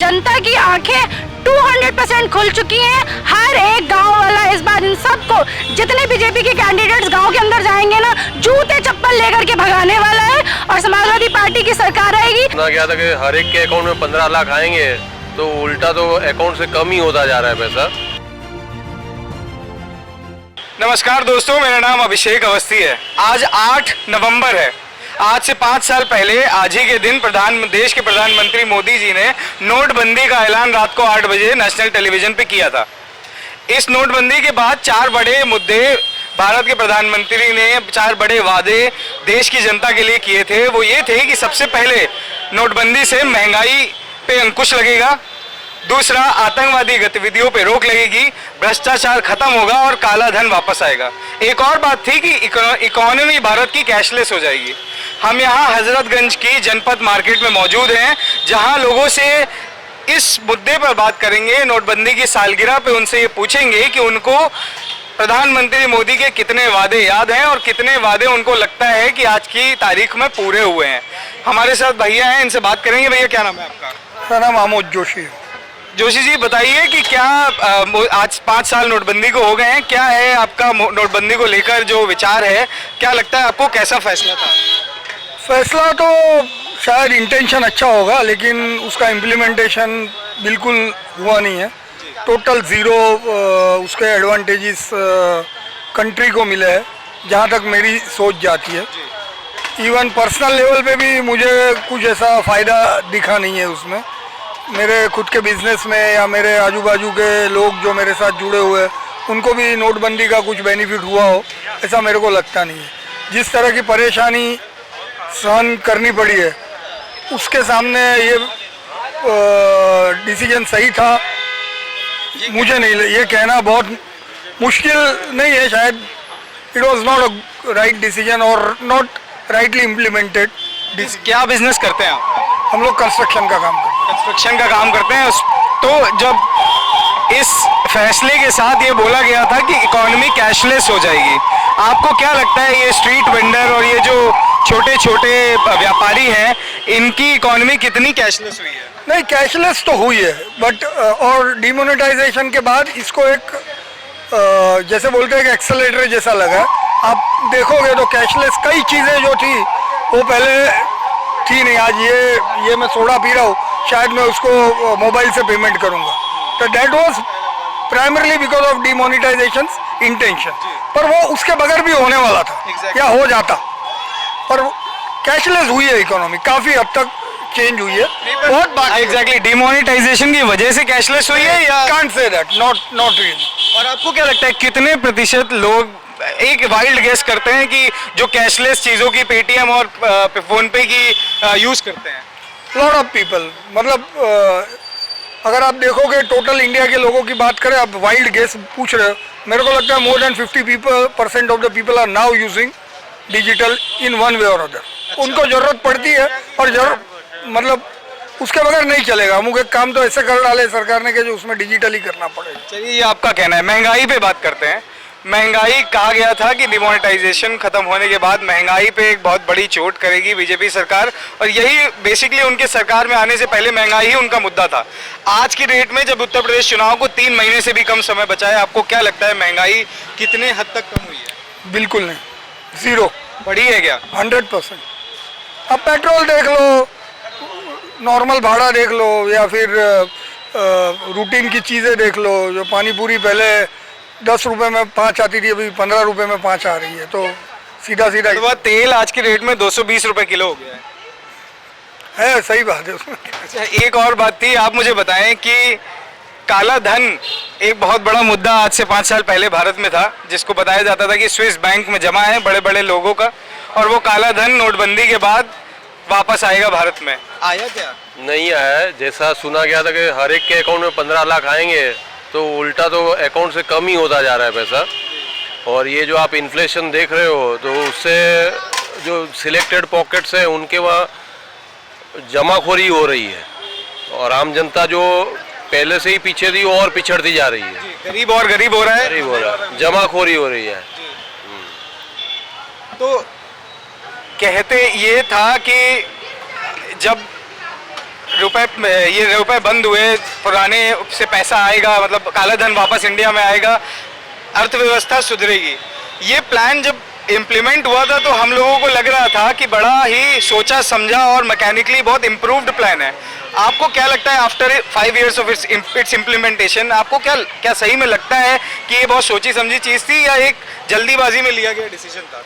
जनता की आंखें 200% खुल चुकी हैं। हर एक गांव वाला इस बार इन सबको, जितने बीजेपी के कैंडिडेट्स गांव के अंदर जाएंगे ना, जूते चप्पल लेकर के भगाने वाला है और समाजवादी पार्टी की सरकार आएगी। सुना गया था कि हर एक के अकाउंट में 15 लाख आएंगे, तो उल्टा तो अकाउंट से कम ही होता जा रहा है पैसा। नमस्कार दोस्तों, मेरा नाम अभिषेक अवस्थी है। आज 8 नवंबर है। आज से 5 साल पहले आज ही के दिन देश के प्रधानमंत्री मोदी जी ने नोटबंदी का ऐलान रात को 8 बजे नेशनल टेलीविजन पे किया था। इस नोटबंदी के बाद 4 बड़े मुद्दे भारत के प्रधानमंत्री ने, 4 बड़े वादे देश की जनता के लिए किए थे। वो ये थे कि सबसे पहले नोटबंदी से महंगाई पे अंकुश लगेगा, दूसरा आतंकवादी गतिविधियों पे रोक लगेगी, भ्रष्टाचार खत्म होगा और काला धन वापस आएगा। एक और बात थी कि इकोनॉमी भारत की कैशलेस हो जाएगी। हम यहाँ हजरतगंज की जनपद मार्केट में मौजूद हैं, जहाँ लोगों से इस मुद्दे पर बात करेंगे। नोटबंदी की सालगिरह पे उनसे ये पूछेंगे कि उनको प्रधानमंत्री मोदी के कितने वादे याद हैं और कितने वादे उनको लगता है कि आज की तारीख में पूरे हुए हैं। हमारे साथ भैया हैं, इनसे बात करेंगे। भैया, क्या नाम है आपका? मेरा नाम आमोद जोशी है। जोशी जी, बताइए कि क्या आज 5 साल नोटबंदी को हो गए हैं, क्या है आपका नोटबंदी को लेकर जो विचार है? क्या लगता है आपको, कैसा फैसला था? फैसला तो शायद इंटेंशन अच्छा होगा, लेकिन उसका इम्प्लीमेंटेशन बिल्कुल हुआ नहीं है। टोटल ज़ीरो उसके एडवांटेजेस कंट्री को मिले हैं, जहाँ तक मेरी सोच जाती है। इवन पर्सनल लेवल पे भी मुझे कुछ ऐसा फ़ायदा दिखा नहीं है उसमें। मेरे खुद के बिजनेस में या मेरे आजू बाजू के लोग जो मेरे साथ जुड़े हुए हैं, उनको भी नोटबंदी का कुछ बेनिफिट हुआ हो, ऐसा मेरे को लगता नहीं है। जिस तरह की परेशानी सहन करनी पड़ी है, उसके सामने ये डिसीजन सही था मुझे नहीं। ये कहना बहुत मुश्किल नहीं है, शायद it was not a right decision और नॉट राइटली इम्प्लीमेंटेड। क्या बिजनेस करते हैं आप? हम लोग कंस्ट्रक्शन का काम करते हैं। कंस्ट्रक्शन का काम करते हैं। तो जब इस फैसले के साथ ये बोला गया था कि इकोनॉमी कैशलेस हो जाएगी, आपको क्या लगता है ये स्ट्रीट वेंडर और ये जो छोटे छोटे व्यापारी हैं, इनकी इकोनॉमी कितनी कैशलेस हुई है? नहीं, कैशलेस तो हुई है, बट और डिमोनेटाइजेशन के बाद इसको एक जैसे बोलते हैं कि एक्सेलेरेटर जैसा लगा। आप देखोगे तो कैशलेस कई चीज़ें जो थी वो पहले थी नहीं। आज ये मैं सोडा पी रहा हूँ, शायद मैं उसको मोबाइल से पेमेंट करूँगा, तो that was primarily because of demonetisation intention. पर वो उसके बगैर भी होने वाला था या हो जाता, पर कैशलेस हुई है इकोनॉमी, काफ़ी हद तक चेंज हुई है। बहुत बात एग्जैक्टली डिमोनेटाइजेशन की वजह से कैशलेस हुई है या? Can't say that, not really. और आपको क्या लगता है कितने प्रतिशत लोग, एक वाइल्ड गेस करते हैं कि जो कैशलेस चीज़ों की, पेटीएम और फोन पे की यूज़ करते हैं? लॉट ऑफ पीपल, मतलब अगर आप देखोगे टोटल इंडिया के लोगों की बात करें, आप वाइल्ड गेस पूछ रहे हो, मेरे को लगता है more than 50% of the people are now using digital in one way or other. उनको ज़रूरत पड़ती है और मतलब उसके बगैर नहीं चलेगा। अमुक एक काम तो ऐसे कर डाले सरकार ने कि जो उसमें डिजिटली करना पड़ेगा। चलिए, ये आपका कहना है। महंगाई पे बात करते हैं। महंगाई कहा गया था कि डिमोनेटाइजेशन खत्म होने के बाद महंगाई पे एक बहुत बड़ी चोट करेगी बीजेपी सरकार, और यही बेसिकली उनके सरकार में आने से पहले महंगाई ही उनका मुद्दा था। आज की डेट में जब उत्तर प्रदेश चुनाव को 3 महीने से भी कम समय बचा है, आपको क्या लगता है महंगाई कितने हद तक कम हुई है? बिल्कुल नहीं, ज़ीरो। बढ़ी है क्या? 100%। अब पेट्रोल देख लो, नॉर्मल भाड़ा देख लो, या फिर रूटीन की चीज़ें देख लो। जो पानी पूरी पहले 10 रुपये में 5 आती थी, अभी 15 रुपये में 5 आ रही है, तो सीधा तो तेल आज की रेट में 220 रुपये किलो हो गया है। सही बात है उसमें। अच्छा, एक और बात थी, आप मुझे बताएं कि काला धन एक बहुत बड़ा मुद्दा आज से 5 साल पहले भारत में था, जिसको बताया जाता था कि स्विस बैंक में जमा है बड़े बड़े लोगों का, और वो काला धन नोटबंदी के बाद वापस आएगा भारत में। आया क्या? नहीं आया। जैसा सुना गया था कि हर एक के अकाउंट में 15 लाख आएंगे, तो उल्टा तो अकाउंट से कम ही होता जा रहा है पैसा। और ये जो आप इन्फ्लेशन देख रहे हो, तो उससे जो सिलेक्टेड पॉकेट्स हैं उनके वहाँ जमाखोरी हो रही है, और आम जनता जो पहले से ही पीछे थी वो और पिछड़ती जा रही है। गरीब और गरीब हो रहा है, गरीब हो रहा है, जमाखोरी हो रही है। तो कहते ये था कि जब ये रुपए बंद हुए, पुराने से पैसा आएगा, मतलब काला धन वापस इंडिया में आएगा, अर्थव्यवस्था सुधरेगी। ये प्लान जब इम्प्लीमेंट हुआ था तो हम लोगों को लग रहा था कि बड़ा ही सोचा समझा और मैकेनिकली बहुत इम्प्रूव्ड प्लान है। आपको क्या लगता है after 5 years of its implementation, आपको क्या सही में लगता है कि ये बहुत सोची समझी चीज़ थी या एक जल्दीबाजी में लिया गया डिसीजन था?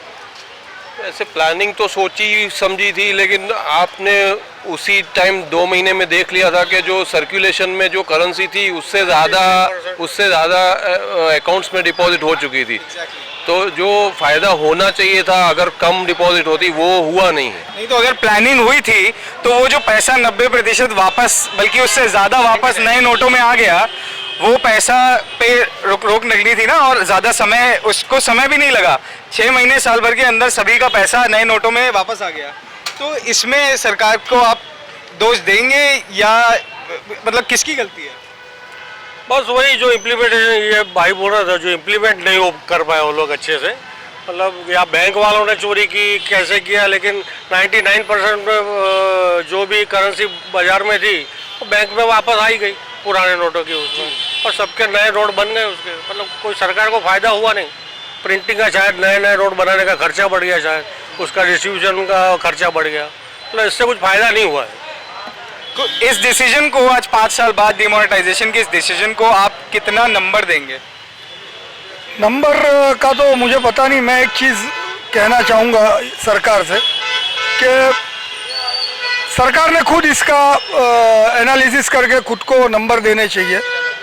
ऐसे प्लानिंग तो सोची समझी थी, लेकिन आपने उसी टाइम 2 महीने में देख लिया था कि जो सर्कुलेशन में जो करेंसी थी उससे ज़्यादा अकाउंट्स में डिपॉजिट हो चुकी थी। तो जो फ़ायदा होना चाहिए था अगर कम डिपॉजिट होती वो हुआ नहीं है। नहीं तो अगर प्लानिंग हुई थी तो वो जो पैसा 90% वापस, बल्कि उससे ज़्यादा वापस नए नोटों में आ गया, वो पैसा पे रोक लगनी थी ना, और ज़्यादा समय, उसको समय भी नहीं लगा, 6 महीने साल भर के अंदर सभी का पैसा नए नोटों में वापस आ गया। तो इसमें सरकार को आप दोष देंगे या मतलब किसकी गलती है? बस वही जो इम्प्लीमेंटेशन, ये भाई बोल रहा था, जो इम्प्लीमेंट नहीं हो कर पाए वो लोग अच्छे से, मतलब या बैंक वालों ने चोरी की, कैसे किया, लेकिन 99% जो भी करेंसी बाजार में थी वो बैंक में वापस आई गई पुराने नोटों की उसमें, और सबके नए नोट बन गए उसके, मतलब कोई सरकार को फ़ायदा हुआ नहीं। प्रिंटिंग का शायद नए नोट बनाने का खर्चा बढ़ गया, शायद उसका डिस्ट्रीब्यूशन का खर्चा बढ़ गया, मतलब इससे कुछ फ़ायदा नहीं हुआ है। तो इस डिसीजन को आज 5 साल बाद डिमोनेटाइजेशन के इस डिसीजन को आप कितना नंबर देंगे? नंबर का तो मुझे पता नहीं। मैं एक चीज़ कहना चाहूँगा सरकार से कि सरकार ने खुद इसका एनालिसिस करके खुद को नंबर देने चाहिए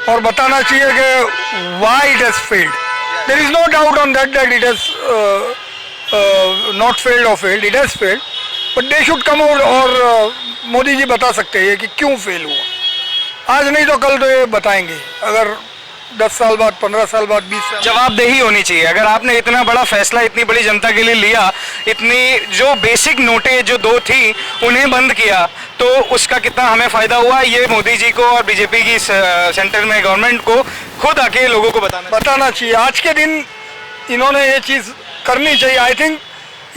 और बताना चाहिए कि why it has failed. There is no doubt on that it has not failed और failed, it has failed, but they should come out और मोदी जी बता सकते हैं कि क्यों फेल हुआ। आज नहीं तो कल तो ये बताएंगे, अगर 10 साल बाद, 15 साल बाद, 20 साल। जवाबदेही होनी चाहिए। अगर आपने इतना बड़ा फैसला इतनी बड़ी जनता के लिए लिया, इतनी जो बेसिक नोटें जो 2 थी उन्हें बंद किया, तो उसका कितना हमें फ़ायदा हुआ, ये मोदी जी को और बीजेपी की सेंटर में गवर्नमेंट को खुद आके लोगों को बताना चाहिए। आज के दिन इन्होंने ये चीज़ करनी चाहिए। I think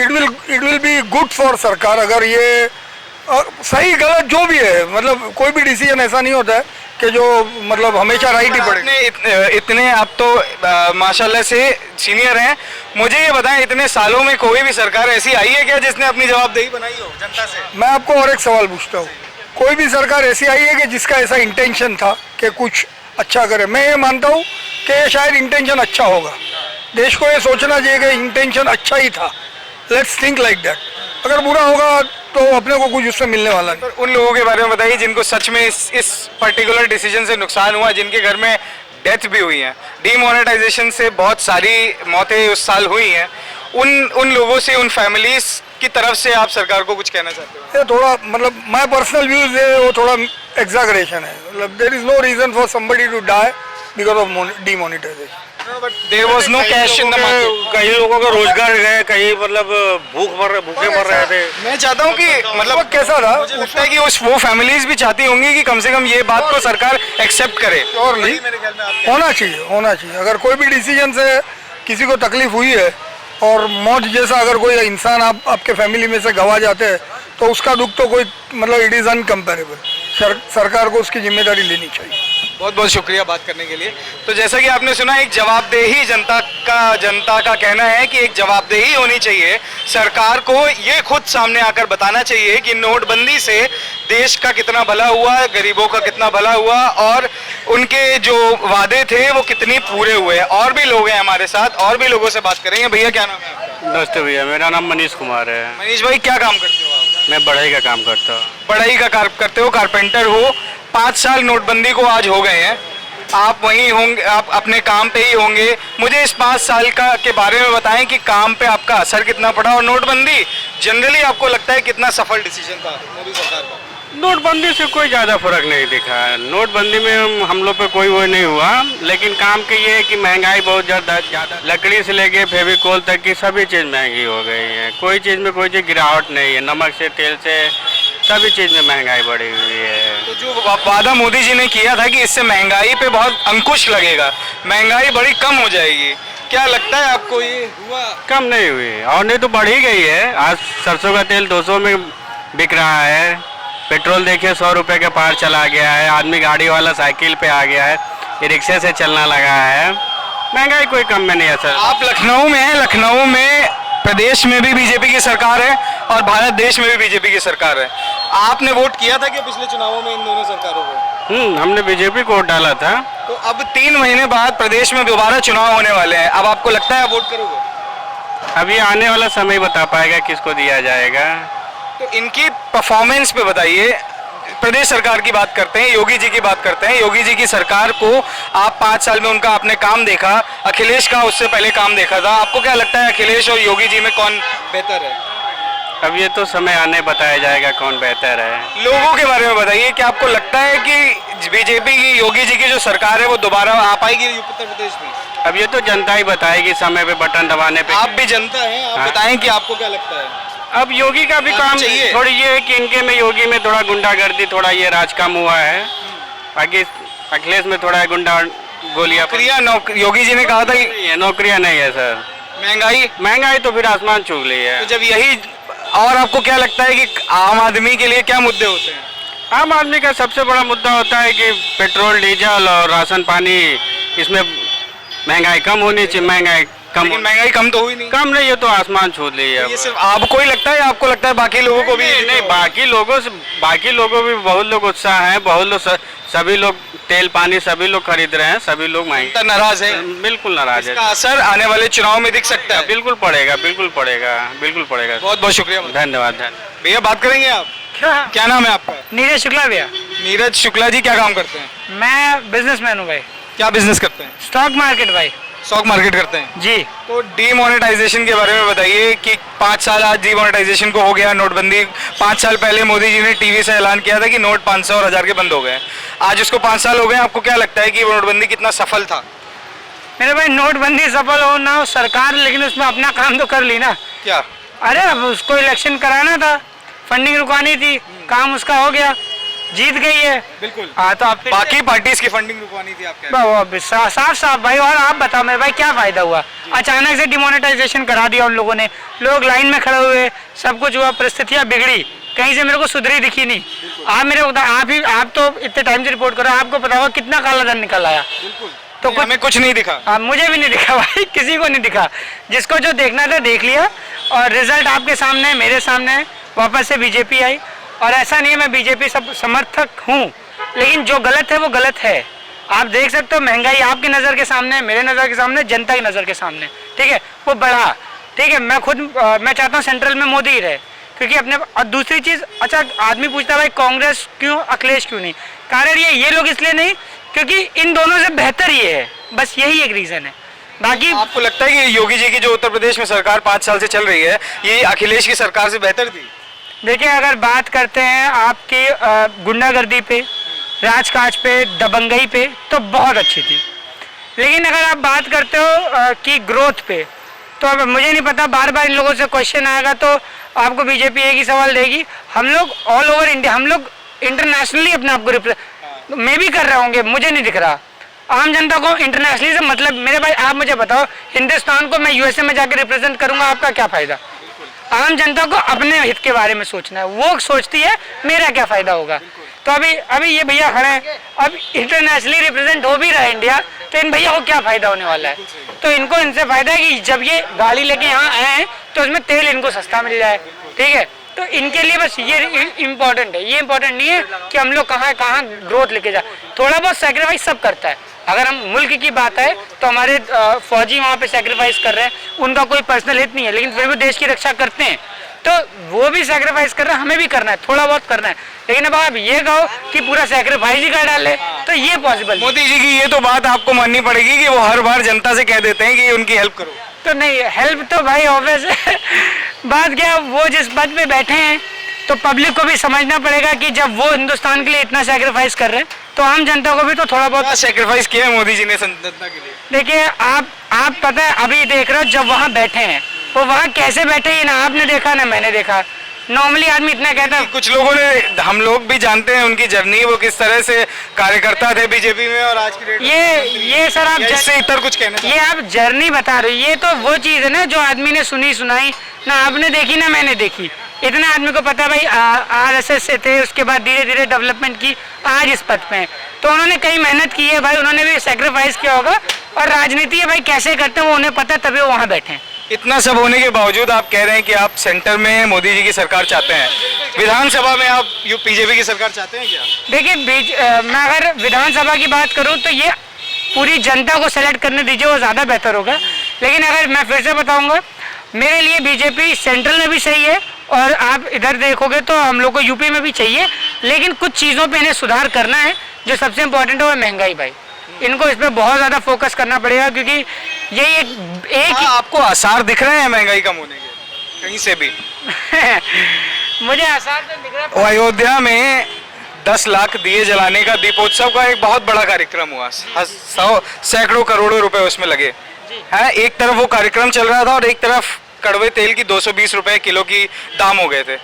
it will be good for सरकार अगर ये सही गलत जो भी है, मतलब कोई भी डिसीजन ऐसा नहीं होता है कि जो मतलब हमेशा राइट ही पड़े। इतने आप तो माशाल्लाह से सीनियर हैं, मुझे ये बताएं, इतने सालों में कोई भी सरकार ऐसी आई है क्या जिसने अपनी जवाबदेही बनाई हो जनता से? मैं आपको और एक सवाल पूछता हूँ, कोई भी सरकार ऐसी आई है कि जिसका ऐसा इंटेंशन था कि कुछ अच्छा करे? मैं ये मानता हूँ कि शायद इंटेंशन अच्छा होगा, देश को ये सोचना चाहिए कि इंटेंशन अच्छा ही था। Let's think like that. अगर बुरा होगा तो अपने को कुछ उससे मिलने वाला नहीं। उन लोगों के बारे में बताइए जिनको सच में इस पर्टिकुलर डिसीजन से नुकसान हुआ, जिनके घर में डेथ भी हुई है, डीमोनेटाइजेशन से बहुत सारी मौतें उस साल हुई हैं, उन लोगों से, उन फैमिलीज की तरफ से आप सरकार को कुछ कहना चाहते हो? ये थोड़ा मतलब माय पर्सनल व्यूज है, वो थोड़ा एग्जैगरेशन है। मतलब there is no reason for somebody to die because of demonetisation. There was no cash in the market. कई लोगों का रोजगार गए, कई मतलब भूखे मर रहे थे। मैं चाहता हूँ कि मतलब कैसा था, मुझे लगता है कि वो फैमिलीज भी चाहती होंगी कि कम से कम ये बात को सरकार एक्सेप्ट करे। और होना चाहिए। अगर कोई भी डिसीजन से किसी को तकलीफ हुई है और मौत जैसा अगर कोई इंसान आपके फैमिली में से गवा जाते हैं तो उसका दुख तो कोई मतलब इट इज़ अनकम्पेरेबल। सरकार को उसकी जिम्मेदारी लेनी चाहिए। बहुत बहुत शुक्रिया बात करने के लिए। तो जैसा कि आपने सुना, एक जवाबदेही जनता का कहना है कि एक जवाबदेही होनी चाहिए। सरकार को ये खुद सामने आकर बताना चाहिए कि नोटबंदी से देश का कितना भला हुआ, गरीबों का कितना भला हुआ और उनके जो वादे थे वो कितनी पूरे हुए। और भी लोग हैं हमारे साथ, और भी लोगों से बात करेंगे। भैया क्या नाम है आपका? नमस्ते भैया, मेरा नाम मनीष कुमार है। मनीष भाई, क्या काम करते हो आप? मैं बढ़ई का काम करता हूँ। बढ़ई का काम करते हो, कारपेंटर हो। 5 साल नोटबंदी को आज हो गए हैं, आप वहीं होंगे, आप अपने काम पे ही होंगे। मुझे इस 5 साल के बारे में बताएं कि काम पे आपका असर कितना पड़ा और नोटबंदी जनरली आपको लगता है कितना सफल डिसीजन था मोदी सरकार का? नोटबंदी से कोई ज़्यादा फर्क नहीं दिखा है। नोटबंदी में हम लोग पे कोई वो नहीं हुआ, लेकिन काम के ये है कि महंगाई बहुत ज़्यादा लकड़ी से लेके फेविकोल तक की सभी चीज़ महंगी हो गई है। कोई चीज़ में कोई चीज़ गिरावट नहीं है, नमक से, तेल से, सभी चीज़ में महंगाई बढ़ी हुई है। तो जो वादा मोदी जी ने किया था कि इससे महंगाई पे बहुत अंकुश लगेगा, महंगाई बड़ी कम हो जाएगी, क्या लगता है आपको ये हुआ? कम नहीं हुई, और नहीं तो बढ़ ही गई है। आज सरसों का तेल 200 में बिक रहा है, पेट्रोल देखिए 100 रुपये के पार चला गया है, आदमी गाड़ी वाला साइकिल पे आ गया है, ये रिक्शे से चलना लगा है, महंगाई कोई कम में नहीं है सर। आप लखनऊ में हैं, लखनऊ में प्रदेश में भी बीजेपी की सरकार है और भारत देश में भी बीजेपी की सरकार है। आपने वोट किया था कि पिछले चुनावों में इन दोनों सरकारों को? हमने बीजेपी को वोट डाला था। तो अब 3 महीने बाद प्रदेश में दोबारा चुनाव होने वाले हैं, अब आपको लगता है आप वोट करोगे? अभी आने वाला समय बता पाएगा किसको दिया जाएगा। तो इनकी परफॉर्मेंस पे बताइए। प्रदेश सरकार की बात करते हैं, योगी जी की बात करते हैं। योगी जी की सरकार को आप 5 साल में उनका आपने काम देखा, अखिलेश का उससे पहले काम देखा था, आपको क्या लगता है अखिलेश और योगी जी में कौन बेहतर है? अब ये तो समय आने बताया जाएगा कौन बेहतर है। लोगों के बारे में बताइए कि आपको लगता है कि बीजेपी की, योगी जी की जो सरकार है वो दोबारा आ पाएगी उत्तर प्रदेश में? अब ये तो जनता ही बताएगी समय पे बटन दबाने पे। आप भी जनता हैं, आप हाँ। बताएं कि आपको क्या लगता है? अब योगी का भी काम चाहिए। थोड़ी ये है कि इनके में योगी में थोड़ा गुंडागर्दी, थोड़ा ये राज काम हुआ है, बाकी अखिलेश में थोड़ा गुंडा गोलियां। योगी जी ने कहा था कि नौकरियां नहीं है सर। महंगाई तो फिर आसमान छू ली है। तो जब यही, और आपको क्या लगता है कि आम आदमी के लिए क्या मुद्दे होते हैं? आम आदमी का सबसे बड़ा मुद्दा होता है कि पेट्रोल डीजल और राशन पानी, इसमें महंगाई कम होनी चाहिए। महंगाई कम तो हुई नहीं। कम नहीं, ये तो आसमान छू ली है। ये सिर्फ आपको ही लगता है या आपको लगता है बाकी लोगों को भी? नहीं, बाकी लोगों भी बहुत लोग उत्साह हैं, बहुत लोग, सभी लोग तेल पानी सभी लोग खरीद रहे हैं, सभी लोग महंगे नाराज है। बिल्कुल नाराज है। इसका असर आने वाले चुनाव में दिख सकता है? बिल्कुल पड़ेगा, बिल्कुल पड़ेगा, बिल्कुल पड़ेगा। बहुत बहुत शुक्रिया, धन्यवाद। भैया बात करेंगे आप? क्या नाम है आपका? नीरज शुक्ला भैया। नीरज शुक्ला जी, क्या काम करते हैं? मैं बिजनेसमैन हूँ भाई। क्या बिजनेस करते हैं? स्टॉक मार्केट भाई। स्टॉक मार्केट करते हैं जी। तो डीमोनेटाइजेशन के बारे में बताइए कि 5 साल आज डीमोनेटाइजेशन को हो गया, नोटबंदी 5 साल पहले मोदी जी ने टीवी से ऐलान किया था कि नोट 500 और 1000 के बंद हो गए। आज उसको 5 साल हो गए, आपको क्या लगता है कि वो नोटबंदी कितना सफल था? मेरे भाई नोटबंदी सफल हो ना हो सरकार, लेकिन उसमें अपना काम तो कर ली ना। क्या? अरे अब उसको इलेक्शन कराना था, फंडिंग रुकवानी थी, काम उसका हो गया, जीत गई है। बिल्कुल। हाँ तो आप बाकी पार्टीज की फंडिंग रुकवानी थी, आप क्या? साफ भाई। और आप बताओ मेरे भाई क्या फायदा हुआ? अचानक से डिमोनेटाइजेशन करा दिया उन लोगों ने, लोग लाइन में खड़े हुए, सब कुछ हुआ, परिस्थितियाँ बिगड़ी, कहीं से मेरे को सुधरी दिखी नहीं। आप तो इतने टाइम से रिपोर्ट करो, आपको पता होगा कितना काला धन निकल आया। तो हमें कुछ नहीं दिखा। मुझे भी नहीं दिखा भाई, किसी को नहीं दिखा। जिसको जो देखना था देख लिया, और रिजल्ट आपके सामने, मेरे सामने, वापस से बीजेपी आई। और ऐसा नहीं है मैं बीजेपी सब समर्थक हूँ, लेकिन जो गलत है वो गलत है। आप देख सकते हो महंगाई आपकी नज़र के सामने, मेरे नज़र के सामने, जनता की नज़र के सामने, ठीक है, वो बढ़ा। ठीक है, मैं चाहता हूँ सेंट्रल में मोदी ही रहे, क्योंकि अपने। और दूसरी चीज़, अच्छा आदमी पूछता है भाई कांग्रेस क्यों, अखिलेश क्यों नहीं? कारण ये लोग इसलिए नहीं क्योंकि इन दोनों से बेहतर ये है, बस यही एक रीज़न है। बाकी आपको लगता है कि योगी जी की जो उत्तर प्रदेश में सरकार 5 साल से चल रही है, ये अखिलेश की सरकार से बेहतर थी? देखिए, अगर बात करते हैं आपकी गुंडागर्दी पे, राजकाज पे, दबंगई पे, तो बहुत अच्छी थी। लेकिन अगर आप बात करते हो कि ग्रोथ पे, तो अब मुझे नहीं पता, बार बार इन लोगों से क्वेश्चन आएगा तो आपको बीजेपी एक ही सवाल देगी। हम लोग ऑल ओवर इंडिया, हम लोग इंटरनेशनली अपने आप को मैं भी कर रहे होंगे, मुझे नहीं दिख रहा। आम जनता को इंटरनेशनली से मतलब, मेरे भाई आप मुझे बताओ, हिंदुस्तान को मैं यूएसए में जाकर रिप्रेजेंट करूंगा, आपका क्या फ़ायदा? आम जनता को अपने हित के बारे में सोचना है, वो सोचती है मेरा क्या फ़ायदा होगा। तो अभी ये भैया खड़े हैं, अब इंटरनेशनली रिप्रेजेंट हो भी रहा है इंडिया, तो इन भैया को क्या फ़ायदा होने वाला है? तो इनको इनसे फ़ायदा है कि जब ये गाड़ी लेके यहाँ आए हैं तो उसमें तेल इनको सस्ता मिल जाए, ठीक है। तो इनके लिए बस ये इम्पोर्टेंट है, ये इम्पोर्टेंट नहीं है कि हम लोग कहाँ ग्रोथ लेके जाए। थोड़ा बहुत सेक्रीफाइस सब करता है। अगर हम मुल्क की बात है तो हमारे फौजी वहाँ पे सेक्रीफाइस कर रहे हैं, उनका कोई पर्सनल हित नहीं है, लेकिन फिर भी देश की रक्षा करते हैं, तो वो भी सेक्रीफाइस कर रहे हैं, हमें भी करना है, थोड़ा बहुत करना है। लेकिन अब आप ये कहो कि पूरा सेक्रीफाइस ही कर डाले, तो ये पॉसिबल। मोदी जी की ये तो बात आपको माननी पड़ेगी कि वो हर बार जनता से कह देते हैं कि उनकी हेल्प करो। तो नहीं, हेल्प तो भाई ऑब्वियस है। बात क्या, वो जिस पद पे बैठे हैं तो पब्लिक को भी समझना पड़ेगा कि जब वो हिंदुस्तान के लिए इतना सेक्रीफाइस कर रहे हैं तो आम जनता को भी तो थोड़ा बहुत सेक्रीफाइस किया है मोदी जी ने जनता के लिए। देखिए, आप पता है, अभी देख रहे हो जब वहाँ बैठे हैं, वो वहाँ कैसे बैठे हैं ना आपने देखा ना मैंने देखा। नॉर्मली आदमी इतना कहता है, कुछ लोगों ने, हम लोग भी जानते हैं उनकी जर्नी, वो किस तरह से कार्यकर्ता थे बीजेपी में और आज की डेट में। ये सर आप इससे इतर कुछ कहना, ये आप जर्नी बता रहे हो, ये तो वो चीज़ है ना जो आदमी ने सुनी सुनाई, ना आपने देखी ना मैंने देखी। इतने आदमी को पता है भाई आरएसएस से थे, उसके बाद धीरे धीरे डेवलपमेंट की, आज इस पद पे हैं। तो उन्होंने कई मेहनत की है भाई, उन्होंने भी सेक्रीफाइस किया होगा, और राजनीति है भाई कैसे करते हैं वो उन्हें पता है, तभी वो वहाँ बैठे हैं। इतना सब होने के बावजूद आप कह रहे हैं कि आप सेंटर में मोदी जी की सरकार चाहते हैं, विधानसभा में आप बीजेपी की सरकार चाहते हैं क्या? देखिए मैं अगर विधानसभा की बात करूं तो ये पूरी जनता को सेलेक्ट करने दीजिए, वो ज़्यादा बेहतर होगा। लेकिन अगर मैं फिर से बताऊंगा, मेरे लिए बीजेपी सेंट्रल में भी सही है, और आप इधर देखोगे तो हम लोग को यूपी में भी चाहिए, लेकिन कुछ चीज़ों पे इन्हें सुधार करना है। जो सबसे इम्पोर्टेंट है वो महंगाई भाई, इनको इस पर बहुत ज़्यादा फोकस करना पड़ेगा, क्योंकि यही एक ही आपको आसार दिख रहे हैं महंगाई कम होने के कहीं से भी? मुझे आसार तो दिख रहा है। अयोध्या में 10 लाख दिए जलाने का दीपोत्सव का एक बहुत बड़ा कार्यक्रम हुआ, सैकड़ों करोड़ों रुपए उसमें लगे हैं। एक तरफ वो कार्यक्रम चल रहा था और एक तरफ कड़वे तेल की 220 रुपए किलो की दाम हो गए थे।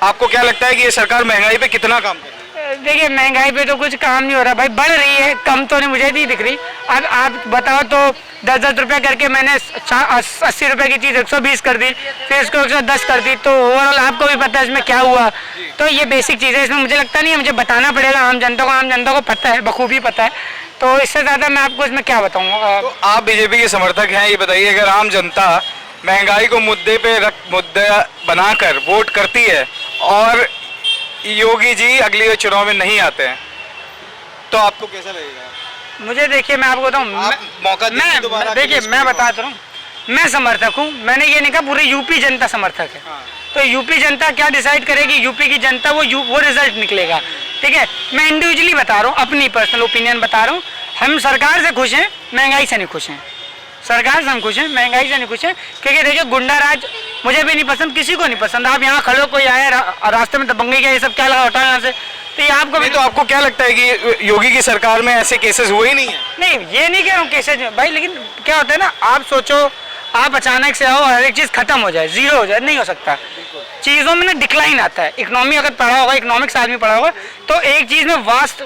आपको क्या लगता है कि ये सरकार महंगाई पे कितना काम कर रही है? देखिए महंगाई पे तो कुछ काम नहीं हो रहा भाई, बढ़ रही है, कम तो नहीं, मुझे नहीं दिख रही। अब आप बताओ तो 10-10 रुपये करके मैंने 80 रुपये की चीज़ 120 कर दी, फिर इसको 110 कर दी, तो ओवरऑल आपको भी पता है इसमें क्या हुआ। तो ये बेसिक चीज़ है, इसमें मुझे लगता नहीं है मुझे बताना पड़ेगा, आम जनता को पता है, बखूबी पता है, तो इससे ज़्यादा मैं आपको इसमें क्या बताऊँगा। तो आप बीजेपी के समर्थक हैं, ये बताइए, अगर आम जनता महंगाई को मुद्दा बनाकर वोट करती है और योगी जी अगले चुनाव में नहीं आते हैं, तो आपको कैसा लगेगा? मुझे देखिए मैं आपको बताऊँ, मैं देखिए मैं बताता हूँ, मैं समर्थक हूँ, मैंने ये नहीं कहा पूरी यूपी जनता समर्थक है। तो यूपी जनता क्या डिसाइड करेगी, यूपी की जनता वो रिजल्ट निकलेगा, ठीक है। मैं इंडिविजुअली बता रहा हूँ, अपनी पर्सनल ओपिनियन बता रहा हूँ। हम सरकार से खुश हैं, महंगाई से नहीं खुश हैं। सरकार से हम खुश हैं, महंगाई से नहीं खुश हैं, क्योंकि देखिए गुंडा राज मुझे भी नहीं पसंद, किसी को नहीं पसंद। आप यहाँ खड़े हो, कोई आए रास्ते में दबंगई क्या, ये सब क्या लगा उठा यहाँ से, तो ये आपको भी। तो आपको क्या लगता है कि योगी की सरकार में ऐसे केसेस हुए ही नहीं है? नहीं, ये नहीं कह रहा हूँ केसेस भाई, लेकिन क्या होता है ना, आप सोचो आप अचानक से आओ हर एक चीज़ खत्म हो जाए, जीरो हो जाए, नहीं हो सकता। चीज़ों में ना डिक्लाइन आता है। इकोनॉमी अगर पढ़ा होगा, इकोनॉमिक्स आदमी पढ़ा होगा, तो एक चीज़ में वास्ट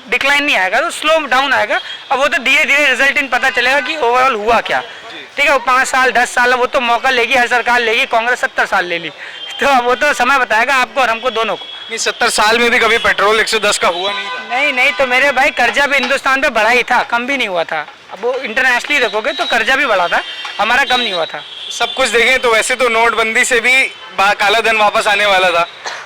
डिक्लाइन नहीं आएगा, तो स्लो डाउन आएगा। अब वो तो धीरे धीरे रिजल्ट इन पता चलेगा कि ओवरऑल हुआ क्या, ठीक है। वो 5 साल 10 साल वो तो मौका लेगी, हर सरकार लेगी, कांग्रेस 70 साल ले ली, तो वो तो समय बताएगा आपको और हमको दोनों को। नहीं, 70 साल में भी कभी पेट्रोल 110 का हुआ नहीं था। नहीं तो मेरे भाई कर्जा भी हिंदुस्तान पे बढ़ा ही था, कम भी नहीं हुआ था। अब वो इंटरनेशनली देखोगे तो कर्जा भी बढ़ा था, हमारा कम नहीं हुआ था। सब कुछ देखें तो वैसे तो नोटबंदी से भी काला धन वापस आने वाला था,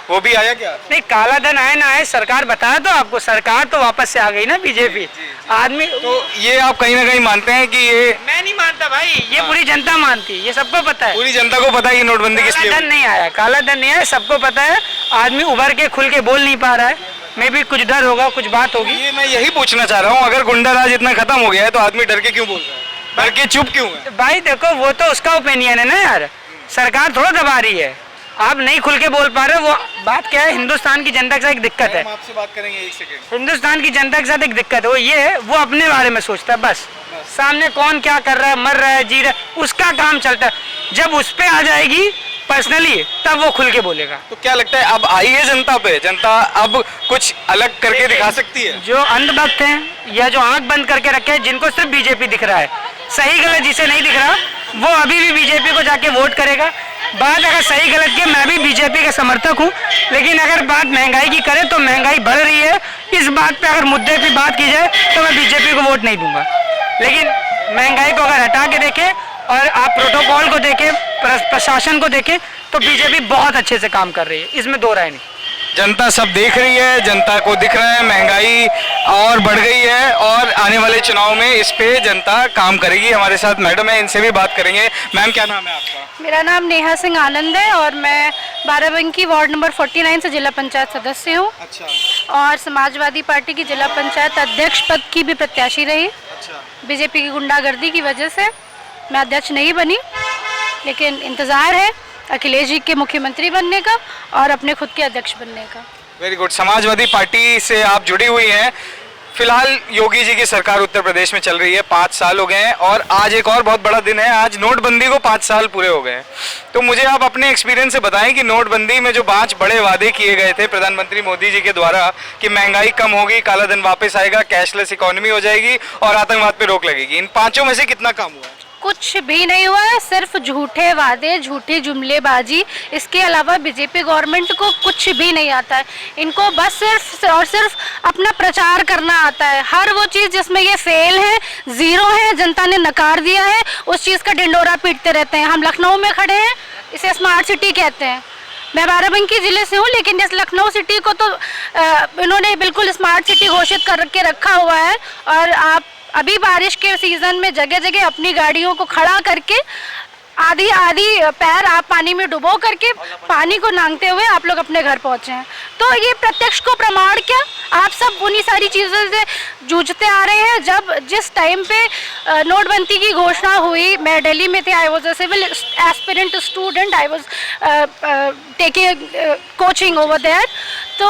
वो भी आया क्या? नहीं, काला धन आए ना आए, सरकार बताया तो आपको, सरकार तो वापस से आ गई ना बीजेपी। आदमी तो ये आप कहीं ना कहीं मानते हैं कि ये? मैं नहीं मानता भाई, ये पूरी जनता मानती है, ये सबको पता है। पूरी जनता को पता है कि नोटबंदी किस लिए? काला धन नहीं आया, काला धन नहीं आया, सबको पता है। आदमी उभर के खुल के बोल नहीं पा रहा है, मे भी कुछ डर होगा, कुछ बात होगी। ये मैं यही पूछना चाह रहा हूँ, अगर गुंडा राज इतना खत्म हो गया है तो आदमी डर के क्यों बोल रहा है, डर के चुप क्यों है? भाई देखो वो तो उसका ओपिनियन है ना यार, सरकार थोड़ा दबा रही है, आप नहीं खुल के बोल पा रहे। वो बात क्या है, हिंदुस्तान की जनता के साथ एक दिक्कत है। आपसे बात करेंगे एक सेकंड। हिंदुस्तान की जनता के साथ एक दिक्कत है, वो ये है, वो अपने बारे में सोचता है बस। सामने कौन क्या कर रहा है, मर रहा है, जी रहा है, उसका काम चलता है। जब उस पे आ जाएगी पर्सनली, तब वो खुल के बोलेगा। तो क्या लगता है अब आई है जनता पे, जनता अब कुछ अलग करके दिखा सकती है? जो अंधभक्त हैं या जो आंख बंद करके रखे हैं, जिनको सिर्फ बीजेपी दिख रहा है, सही गलत जिसे नहीं दिख रहा, वो अभी भी बीजेपी को जाके वोट करेगा। बात अगर सही गलत की, मैं भी बीजेपी का समर्थक हूँ, लेकिन अगर बात महंगाई की करें तो महंगाई बढ़ रही है। इस बात पे अगर मुद्दे पे बात की जाए तो मैं बीजेपी को वोट नहीं दूंगा, लेकिन महंगाई को अगर हटा के देखें और आप प्रोटोकॉल को देखें, प्रशासन को देखें, तो बीजेपी बहुत अच्छे से काम कर रही है, इसमें दो राय नहीं। जनता सब देख रही है, जनता को दिख रहा है महंगाई और बढ़ गई है, और आने वाले चुनाव में इस पे जनता काम करेगी। हमारे साथ मैडम है, इनसे भी बात करेंगे। मैम क्या नाम है आपका? मेरा नाम नेहा सिंह आनंद है और मैं बाराबंकी वार्ड नंबर 49 से जिला पंचायत सदस्य हूँ। अच्छा। और समाजवादी पार्टी की जिला पंचायत अध्यक्ष पद की भी प्रत्याशी रही। अच्छा। बीजेपी की गुंडागर्दी की वजह से मैं अध्यक्ष नहीं बनी, लेकिन इंतज़ार है अखिलेश जी के मुख्यमंत्री बनने का और अपने खुद के अध्यक्ष बनने का। Very good. समाजवादी पार्टी से आप जुड़ी हुई हैं। फिलहाल योगी जी की सरकार उत्तर प्रदेश में चल रही है, 5 साल हो गए हैं, और आज एक और बहुत बड़ा दिन है, आज नोटबंदी को 5 साल पूरे हो गए हैं। तो मुझे आप अपने एक्सपीरियंस से बताएं कि नोटबंदी में जो 5 बड़े वादे किए गए थे प्रधानमंत्री मोदी जी के द्वारा कि महंगाई कम होगी, काला धन वापस आएगा, कैशलेस इकोनॉमी हो जाएगी और आतंकवाद पे रोक लगेगी, इन 5 में से कितना काम हुआ है? कुछ भी नहीं हुआ है, सिर्फ झूठे वादे, झूठी जुमलेबाजी। इसके अलावा बीजेपी गवर्नमेंट को कुछ भी नहीं आता है। इनको बस सिर्फ और सिर्फ अपना प्रचार करना आता है। हर वो चीज़ जिसमें ये फेल है, ज़ीरो है, जनता ने नकार दिया है, उस चीज़ का ढिंडोरा पीटते रहते हैं। हम लखनऊ में खड़े हैं, इसे स्मार्ट सिटी कहते हैं। मैं बाराबंकी ज़िले से हूँ, लेकिन इस लखनऊ सिटी को तो इन्होंने बिल्कुल स्मार्ट सिटी घोषित करके रखा हुआ है। और आप अभी बारिश के सीज़न में जगह जगह अपनी गाड़ियों को खड़ा करके आधी पैर आप पानी में डुबो करके पानी को नांगते हुए आप लोग अपने घर पहुँचे हैं। तो ये प्रत्यक्ष को प्रमाण क्या, आप सब उन्हीं सारी चीज़ों से जूझते आ रहे हैं। जब जिस टाइम पे नोटबंदी की घोषणा हुई, मैं दिल्ली में थी, I was a civil aspirant student, I was taking coaching over there. तो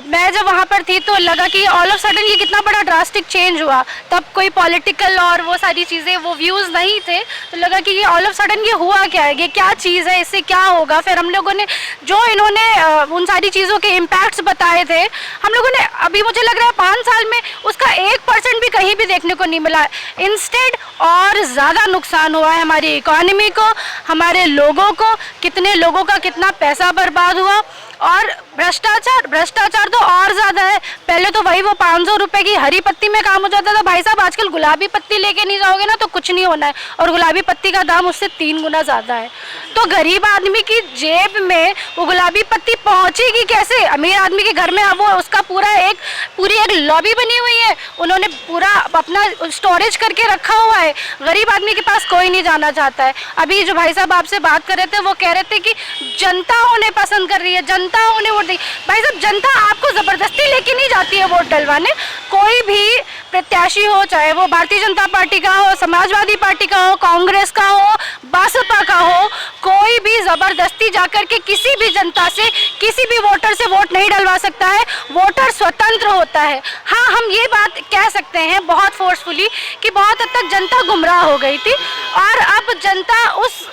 मैं जब वहाँ पर थी तो लगा कि ऑल ऑफ सडन ये कितना बड़ा ड्रास्टिक चेंज हुआ। तब कोई पॉलिटिकल और वो सारी चीज़ें, वो व्यूज़ नहीं थे, तो लगा कि ये ऑल ऑफ सडन ये हुआ क्या है, ये क्या चीज़ है, इससे क्या होगा। फिर हम लोगों ने जो इन्होंने उन सारी चीज़ों के इम्पैक्ट्स बताए थे, हम लोगों ने अभी मुझे लग रहा है 5 साल में उसका 1% भी कहीं भी देखने को नहीं मिला। इंस्टेड और ज़्यादा नुकसान हुआ है हमारी इकोनॉमी को, हमारे लोगों को, कितने लोगों का कितना पैसा बर्बाद हुआ। और भ्रष्टाचार तो और ज़्यादा है। पहले तो वही वो 500 रुपए की हरी पत्ती में काम हो जाता था। भाई साहब आजकल गुलाबी पत्ती लेके नहीं जाओगे ना तो कुछ नहीं होना है, और गुलाबी पत्ती का दाम उससे 3 गुना ज़्यादा है। तो गरीब आदमी की जेब में वो गुलाबी पत्ती पहुंचेगी कैसे? अमीर आदमी के घर में अब वो उसका पूरी एक लॉबी बनी हुई है, उन्होंने पूरा अपना स्टोरेज करके रखा हुआ है। गरीब आदमी के पास कोई नहीं जाना चाहता है। अभी जो भाई साहब आपसे बात कर रहे थे वो कह रहे थे कि जनता उन्हें पसंद कर रही है, जनता उन्हें वोट दी। भाई साहब जनता आपको ज़बरदस्ती लेके नहीं जाती है वोट डलवाने। कोई भी प्रत्याशी हो, चाहे वो भारतीय जनता पार्टी का हो, समाजवादी पार्टी का हो, कांग्रेस का हो, बसपा का हो, कोई भी ज़बरदस्ती जाकर के किसी भी जनता से, किसी भी वोटर से वोट नहीं डलवा सकता है। वोटर स्वतंत्र होता है। हाँ, हम ये बात कह सकते हैं बहुत फोर्सफुली कि बहुत हद तक जनता गुमराह हो गई थी, और अब जनता उस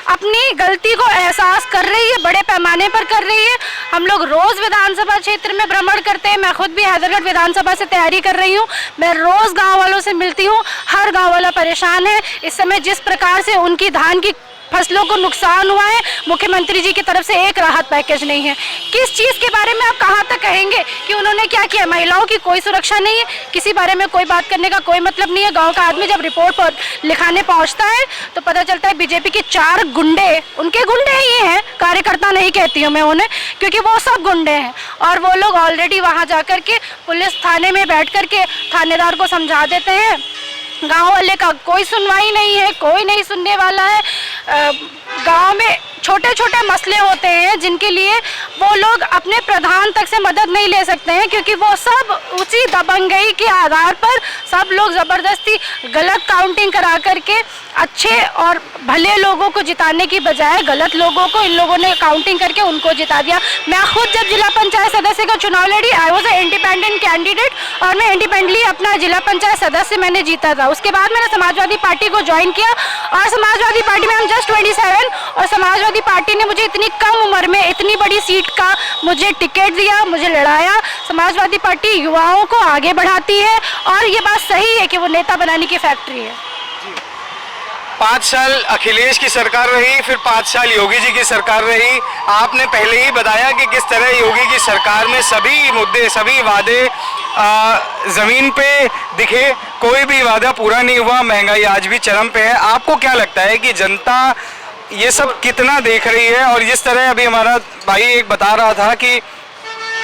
अपनी गलती को एहसास कर रही है, बड़े पैमाने पर कर रही है। हम लोग रोज़ विधानसभा क्षेत्र में भ्रमण करते हैं। मैं खुद भी हैदरगढ़ विधानसभा से तैयारी कर रही हूँ। मैं रोज़ गांव वालों से मिलती हूँ। हर गांव वाला परेशान है इस समय। जिस प्रकार से उनकी धान की फसलों को नुकसान हुआ है, मुख्यमंत्री जी की तरफ से एक राहत पैकेज नहीं है। किस चीज़ के बारे में आप कहाँ तक कहेंगे कि उन्होंने क्या किया? महिलाओं की कोई सुरक्षा नहीं है, किसी बारे में कोई बात करने का कोई मतलब नहीं है। गांव का आदमी जब रिपोर्ट लिखाने पहुंचता है तो पता चलता है बीजेपी के 4 गुंडे, उनके गुंडे ही हैं, कार्यकर्ता नहीं कहती हूँ मैं उन्हें, क्योंकि वो सब गुंडे हैं। और वो लोग ऑलरेडी वहाँ जाकर के पुलिस थाने में बैठ कर के थानेदार को समझा देते हैं। गांव वाले का कोई सुनवाई नहीं है, कोई नहीं सुनने वाला है। गांव में छोटे छोटे मसले होते हैं जिनके लिए वो लोग अपने प्रधान तक से मदद नहीं ले सकते हैं, क्योंकि वो सब उसी दबंगई के आधार पर सब लोग ज़बरदस्ती गलत काउंटिंग करा करके अच्छे और भले लोगों को जिताने की बजाय गलत लोगों को इन लोगों ने काउंटिंग करके उनको जिता दिया। मैं खुद जब जिला पंचायत सदस्य का चुनाव लड़ी, आई वॉज अ इंडिपेंडेंट कैंडिडेट, और मैं इंडिपेंडेंटली अपना जिला पंचायत सदस्य मैंने जीता था। उसके बाद मैंने समाजवादी पार्टी को ज्वाइन किया, और समाजवादी पार्टी में हम जस्ट 27, और समाजवादी पार्टी ने मुझे इतनी कम उम्र में इतनी बड़ी सीट का मुझे टिकट दिया, मुझे लड़ाया। समाजवादी पार्टी युवाओं को आगे बढ़ाती है, और ये बात सही है कि वो नेता बनाने की फैक्ट्री है। 5 साल अखिलेश की सरकार रही, फिर 5 साल योगी जी की सरकार रही। आपने पहले ही बताया कि किस तरह योगी की सरकार में सभी मुद्दे, सभी वादे ज़मीन पे दिखे, कोई भी वादा पूरा नहीं हुआ। महंगाई आज भी चरम पे है। आपको क्या लगता है कि जनता ये सब कितना देख रही है? और जिस तरह अभी हमारा भाई एक बता रहा था कि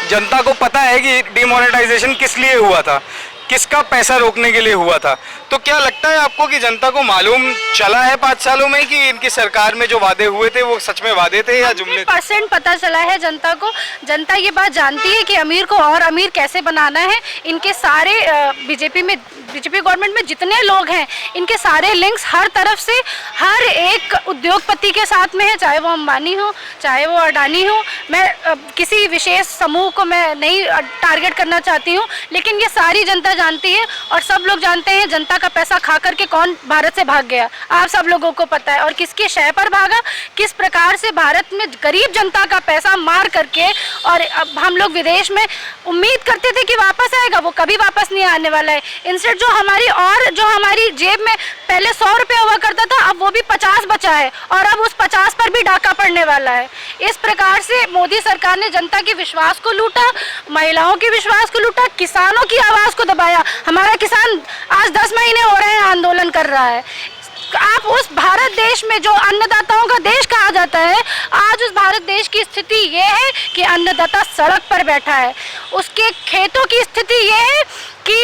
जनता को पता है कि डिमोनेटाइजेशन किस लिए हुआ था, किसका पैसा रोकने के लिए हुआ था, तो क्या लगता है आपको कि जनता को मालूम चला है 5 सालों में कि इनकी सरकार में जो वादे हुए थे वो सच में वादे थे या जुमले थे? 100% पता चला है जनता को। जनता ये बात जानती है कि अमीर को और अमीर कैसे बनाना है। इनके सारे बीजेपी गवर्नमेंट में जितने लोग हैं, इनके सारे लिंक्स हर तरफ से हर एक उद्योगपति के साथ में है, चाहे वो अंबानी हो, चाहे वो अडानी हो। मैं किसी विशेष समूह को मैं नहीं टारगेट करना चाहती हूँ, लेकिन ये सारी जनता जानती है, और सब लोग जानते हैं जनता का पैसा खा करके कौन भारत से भाग गया। आप सब लोगों को पता है, और किसके शय पर भागा, किस प्रकार से भारत में गरीब जनता का पैसा मार करके। और अब हम लोग विदेश में उम्मीद करते थे कि वापस आएगा, वो कभी वापस नहीं आने वाला है। इंस्टेड जो जो हमारी जेब में पहले 100 रुपये हुआ करता था, अब वो भी 50 बचा है और अब उस 50 पर भी डाका पड़ने वाला है। इस प्रकार से मोदी सरकार ने जनता के विश्वास को लूटा, महिलाओं के विश्वास को लूटा, किसानों की आवाज़ को दबाया। हमारा किसान आज 10 महीने हो रहे हैं आंदोलन कर रहा है। आप उस भारत देश में जो अन्नदाताओं का देश कहा जाता है, आज उस भारत देश की स्थिति ये है कि अन्नदाता सड़क पर बैठा है। उसके खेतों की स्थिति ये है कि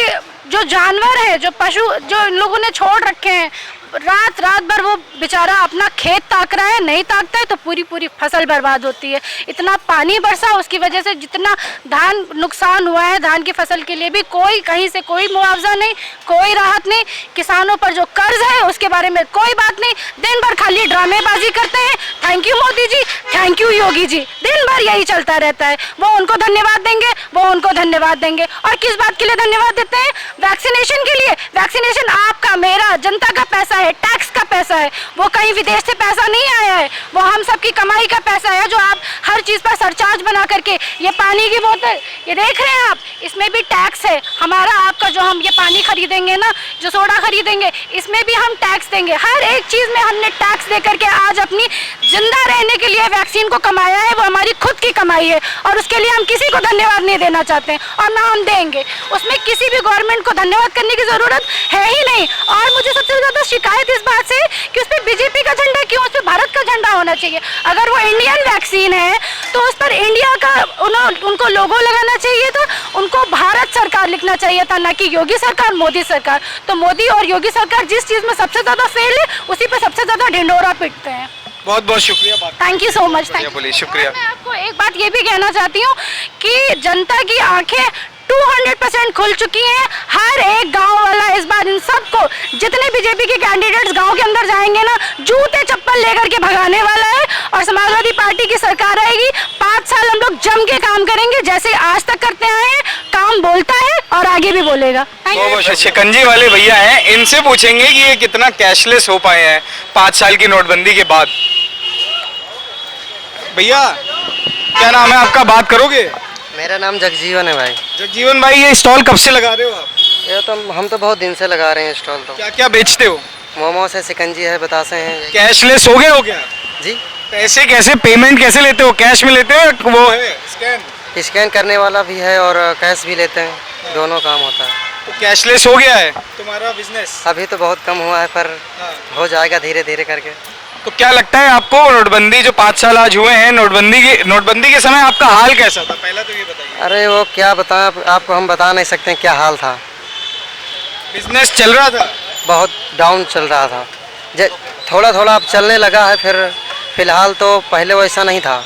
जो जानवर है, जो पशु जो इन लोगों ने छोड़ रखे हैं, रात भर वो बेचारा अपना खेत ताक रहा है, नहीं ताकता है तो पूरी फसल बर्बाद होती है। इतना पानी बरसा, उसकी वजह से जितना धान नुकसान हुआ है, धान की फसल के लिए भी कोई कहीं से कोई मुआवजा नहीं, कोई राहत नहीं। किसानों पर जो कर्ज है उसके बारे में कोई बात नहीं। दिन भर खाली ड्रामेबाजी करते हैं, thank you Modi ji, thank you Yogi ji, दिन भर यही चलता रहता है। वो उनको धन्यवाद देंगे, वो उनको धन्यवाद देंगे। और किस बात के लिए धन्यवाद देते हैं? वैक्सीनेशन के लिए। वैक्सीनेशन आपका, मेरा, जनता का पैसा है, टैक्स का पैसा है। वो कहीं विदेश से पैसा नहीं आया है, वो हम सबकी कमाई का पैसा है जो आप हर चीज़ पर सरचार्ज बना करके, ये पानी की बोतल ये देख रहे हैं आप, इसमें भी टैक्स है हमारा, आपका। जो हम ये पानी खरीदेंगे ना, जो सोडा खरीदेंगे, इसमें भी हम टैक्स देंगे। हर एक चीज़ में हमने टैक्स दे करके आज अपनी जिंदा रहने के लिए वैक्सीन को कमाया है। वो हमारी खुद की कमाई है और उसके लिए हम किसी को धन्यवाद नहीं देना चाहते हैं और ना हम देंगे। उसमें किसी भी गवर्नमेंट को धन्यवाद करने की ज़रूरत है ही नहीं। और मुझे सबसे ज़्यादा शिकायत इस बात से कि उस पर बीजेपी का झंडा क्यों, उस पर भारत का झंडा होना चाहिए। अगर वो इंडियन वैक्सीन है तो उस पर इंडिया का उनको लोगो लगाना चाहिए था, उनको भारत सरकार लिखना चाहिए था, ना कि योगी सरकार, मोदी सरकार। तो मोदी और योगी सरकार जिस चीज़ में सबसे ज़्यादा फेल है, उसी पर सबसे ज़्यादा ढिंढोरा पीटते हैं। बहुत बहुत शुक्रिया। Thank you so much. बोलिए, शुक्रिया। मैं आपको एक बात ये भी कहना चाहती हूँ कि जनता की आंखें 200% खुल चुकी हैं। हर एक गांव वाला इस बार इन सबको, जितने बीजेपी के कैंडिडेट्स गांव के अंदर जाएंगे ना, जूते चप्पल लेकर के भगाने वाला है। और समाजवादी पार्टी की सरकार आएगी, 5 साल हम लोग जम के काम करेंगे, जैसे आज तक करते आए हैं। काम बोलता है और आगे भी बोलेगा। शिकंजी वाले भैया हैं, इनसे पूछेंगे कि ये कितना कैशलेस हो पाए हैं 5 साल की नोटबंदी के बाद। भैया क्या नाम है आपका, बात करोगे? मेरा नाम जगजीवन है भाई। जगजीवन भाई, ये स्टॉल कब से लगा रहे हो आप? ये तो हम तो बहुत दिन से लगा रहे हैं स्टॉल। तो क्या क्या बेचते हो? मोमोस है, शिकंजी है, बतासे हैं। कैशलेस हो गए हो क्या? जी। पैसे कैसे, पेमेंट कैसे लेते हो? कैश में लेते हो, वो है स्कैन? स्कैन करने वाला भी है और कैश भी लेते हैं, दोनों काम होता है। तो कैशलेस हो गया है तुम्हारा बिजनेस? अभी तो बहुत कम हुआ है, पर हो जाएगा धीरे धीरे करके। तो क्या लगता है आपको, नोटबंदी जो 5 साल आज हुए हैं, नोटबंदी के समय आपका हाल कैसा था? पहला तो ये बताइए। अरे वो क्या बताएं आपको, हम बता नहीं सकते क्या हाल था। बिजनेस चल रहा था? बहुत डाउन चल रहा था। थोड़ा थोड़ा अब चलने लगा है, फिर फिलहाल तो पहले वैसा नहीं था।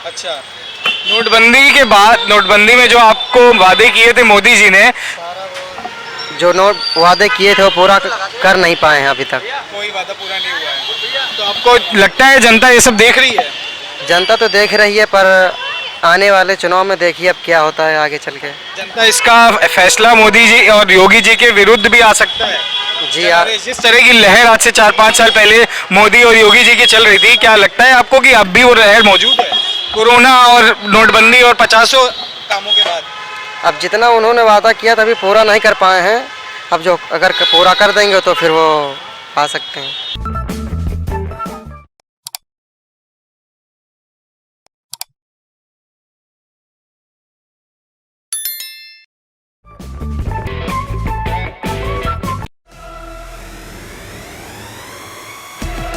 अच्छा, नोटबंदी के बाद, नोटबंदी में जो आपको वादे किए थे मोदी जी ने, जो नोट वादे किए थे वो पूरा कर नहीं पाए हैं अभी तक। कोई वादा पूरा नहीं हुआ है। तो आपको लगता है जनता ये सब देख रही है? जनता तो देख रही है, पर आने वाले चुनाव में देखिए अब क्या होता है आगे चल के। जनता इसका फैसला मोदी जी और योगी जी के विरुद्ध भी आ सकता है। जी हाँ। जिस तरह की लहर आज से 4-5 साल पहले मोदी और योगी जी की चल रही थी, क्या लगता है आपको कि अब भी वो लहर मौजूद है, कोरोना और नोटबंदी और 50 कामों के बाद? अब जितना उन्होंने वादा किया था अभी पूरा नहीं कर पाए हैं। अब जो अगर पूरा कर देंगे तो फिर वो आ सकते हैं।